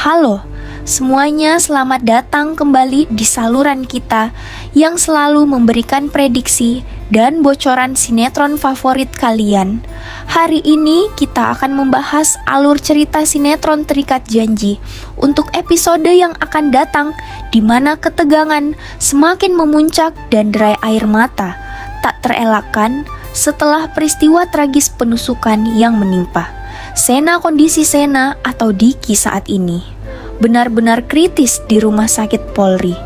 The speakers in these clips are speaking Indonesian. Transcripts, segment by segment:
Halo, semuanya selamat datang kembali di saluran kita yang selalu memberikan prediksi dan bocoran sinetron favorit kalian. Hari ini kita akan membahas alur cerita sinetron Terikat Janji untuk episode yang akan datang, di mana ketegangan semakin memuncak dan derai air mata tak terelakkan setelah peristiwa tragis penusukan yang menimpa Sena. Kondisi Sena atau Diki saat ini benar-benar kritis di rumah sakit Polri.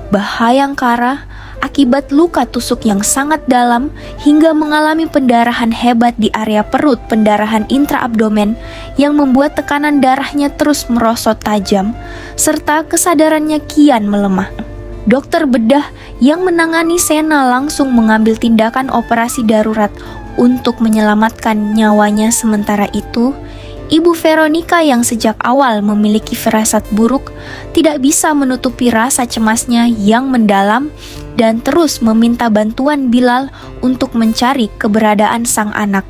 Bahayangkara akibat luka tusuk yang sangat dalam hingga mengalami pendarahan hebat di area perut, pendarahan intraabdomen yang membuat tekanan darahnya terus merosot tajam serta kesadarannya kian melemah. Dokter bedah yang menangani Sena langsung mengambil tindakan operasi darurat untuk menyelamatkan nyawanya. Sementara itu, Ibu Veronica yang sejak awal memiliki firasat buruk tidak bisa menutupi rasa cemasnya yang mendalam dan terus meminta bantuan Bilal untuk mencari keberadaan sang anak.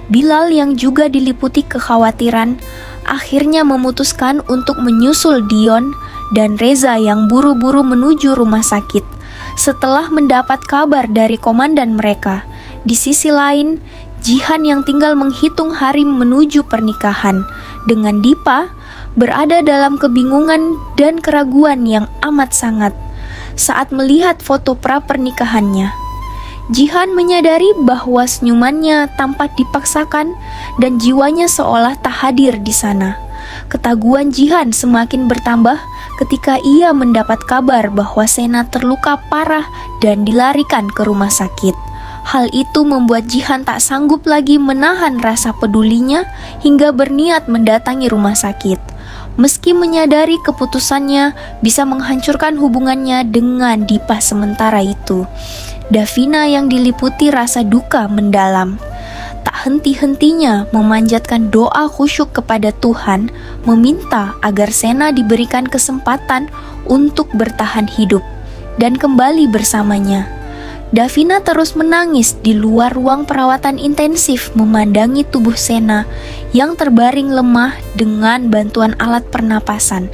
Bilal yang juga diliputi kekhawatiran akhirnya memutuskan untuk menyusul Dion dan Reza yang buru-buru menuju rumah sakit setelah mendapat kabar dari komandan mereka. Di sisi lain, Jihan yang tinggal menghitung hari menuju pernikahan dengan Dipa berada dalam kebingungan dan keraguan yang amat sangat saat melihat foto pra-pernikahannya. Jihan menyadari bahwa senyumannya tampak dipaksakan dan jiwanya seolah tak hadir di sana. Ketaguhan Jihan semakin bertambah ketika ia mendapat kabar bahwa Sena terluka parah dan dilarikan ke rumah sakit. Hal itu membuat Jihan tak sanggup lagi menahan rasa pedulinya hingga berniat mendatangi rumah sakit. Meski menyadari keputusannya bisa menghancurkan hubungannya dengan Dipa sementara itu, Davina yang diliputi rasa duka mendalam tak henti-hentinya memanjatkan doa khusyuk kepada Tuhan, meminta agar Sena diberikan kesempatan untuk bertahan hidup dan kembali bersamanya. Davina terus menangis di luar ruang perawatan intensif memandangi tubuh Sena yang terbaring lemah dengan bantuan alat pernapasan,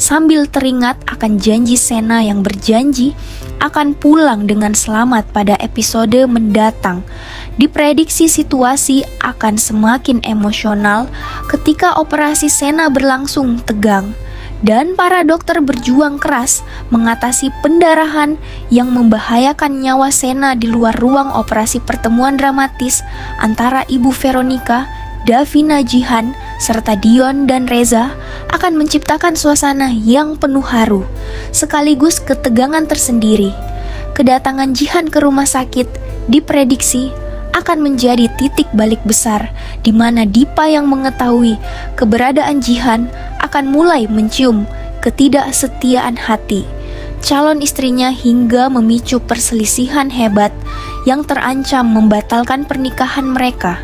sambil teringat akan janji Sena yang berjanji akan pulang dengan selamat pada episode mendatang. Diprediksi situasi akan semakin emosional ketika operasi Sena berlangsung tegang dan para dokter berjuang keras mengatasi pendarahan yang membahayakan nyawa Sena di luar ruang operasi. Pertemuan dramatis antara Ibu Veronica, Davina, Jihan, serta Dion dan Reza akan menciptakan suasana yang penuh haru, sekaligus ketegangan tersendiri. Kedatangan Jihan ke rumah sakit diprediksi akan menjadi titik balik besar di mana Dipa yang mengetahui keberadaan Jihan akan mulai mencium ketidaksetiaan hati calon istrinya hingga memicu perselisihan hebat yang terancam membatalkan pernikahan mereka.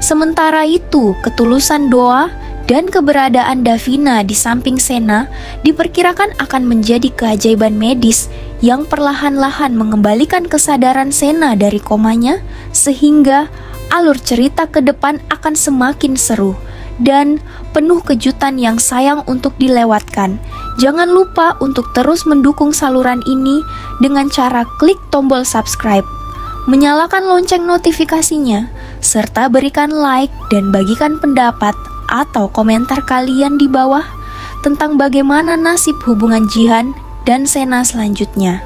Sementara itu, ketulusan doa dan keberadaan Davina di samping Sena diperkirakan akan menjadi keajaiban medis yang perlahan-lahan mengembalikan kesadaran Sena dari komanya, sehingga alur cerita ke depan akan semakin seru dan penuh kejutan yang sayang untuk dilewatkan. Jangan lupa untuk terus mendukung saluran ini dengan cara klik tombol subscribe, menyalakan lonceng notifikasinya, serta berikan like dan bagikan pendapat atau komentar kalian di bawah tentang bagaimana nasib hubungan Jihan dan Sena selanjutnya.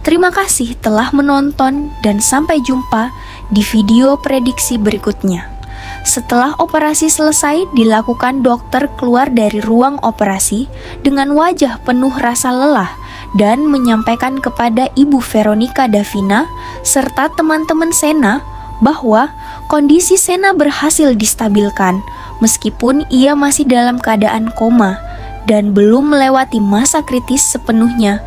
Terima kasih telah menonton dan sampai jumpa di video prediksi berikutnya. Setelah operasi selesai dilakukan, dokter keluar dari ruang operasi dengan wajah penuh rasa lelah dan menyampaikan kepada Ibu Veronica, Davina, serta teman-teman Sena bahwa kondisi Sena berhasil distabilkan meskipun ia masih dalam keadaan koma dan belum melewati masa kritis sepenuhnya.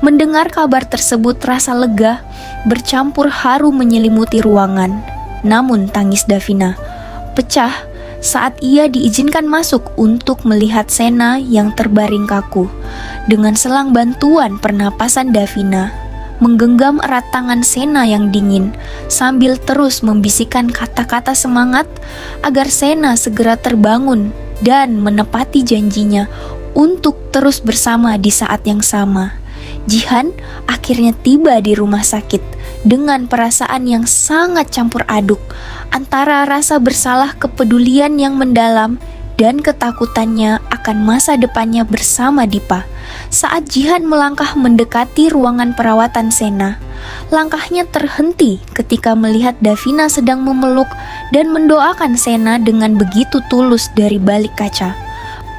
Mendengar kabar tersebut, rasa lega bercampur haru menyelimuti ruangan. Namun tangis Davina pecah saat ia diizinkan masuk untuk melihat Sena yang terbaring kaku. Dengan selang bantuan pernapasan, Davina menggenggam erat tangan Sena yang dingin sambil terus membisikkan kata-kata semangat agar Sena segera terbangun dan menepati janjinya untuk terus bersama di saat yang sama. Jihan akhirnya tiba di rumah sakit dengan perasaan yang sangat campur aduk antara rasa bersalah, kepedulian yang mendalam, dan ketakutannya akan masa depannya bersama Dipa. Saat Jihan melangkah mendekati ruangan perawatan Sena, langkahnya terhenti ketika melihat Davina sedang memeluk dan mendoakan Sena dengan begitu tulus dari balik kaca.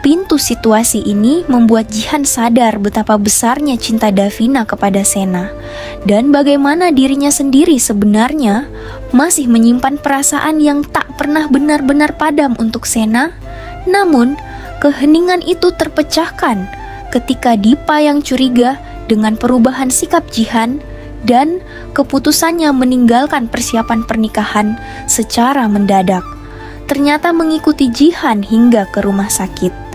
Pintu situasi ini membuat Jihan sadar betapa besarnya cinta Davina kepada Sena dan bagaimana dirinya sendiri sebenarnya masih menyimpan perasaan yang tak pernah benar-benar padam untuk Sena. Namun, keheningan itu terpecahkan ketika Dipa yang curiga dengan perubahan sikap Jihan dan keputusannya meninggalkan persiapan pernikahan secara mendadak. Ternyata mengikuti Jihan hingga ke rumah sakit.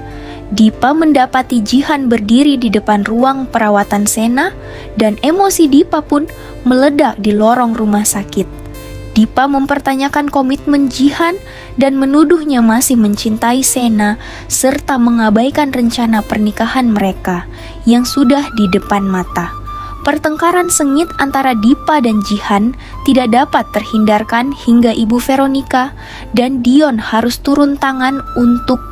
Dipa mendapati Jihan berdiri di depan ruang perawatan Sena dan emosi Dipa pun meledak di lorong rumah sakit. Dipa mempertanyakan komitmen Jihan dan menuduhnya masih mencintai Sena serta mengabaikan rencana pernikahan mereka yang sudah di depan mata. Pertengkaran sengit antara Dipa dan Jihan tidak dapat terhindarkan hingga Ibu Veronica dan Dion harus turun tangan untuk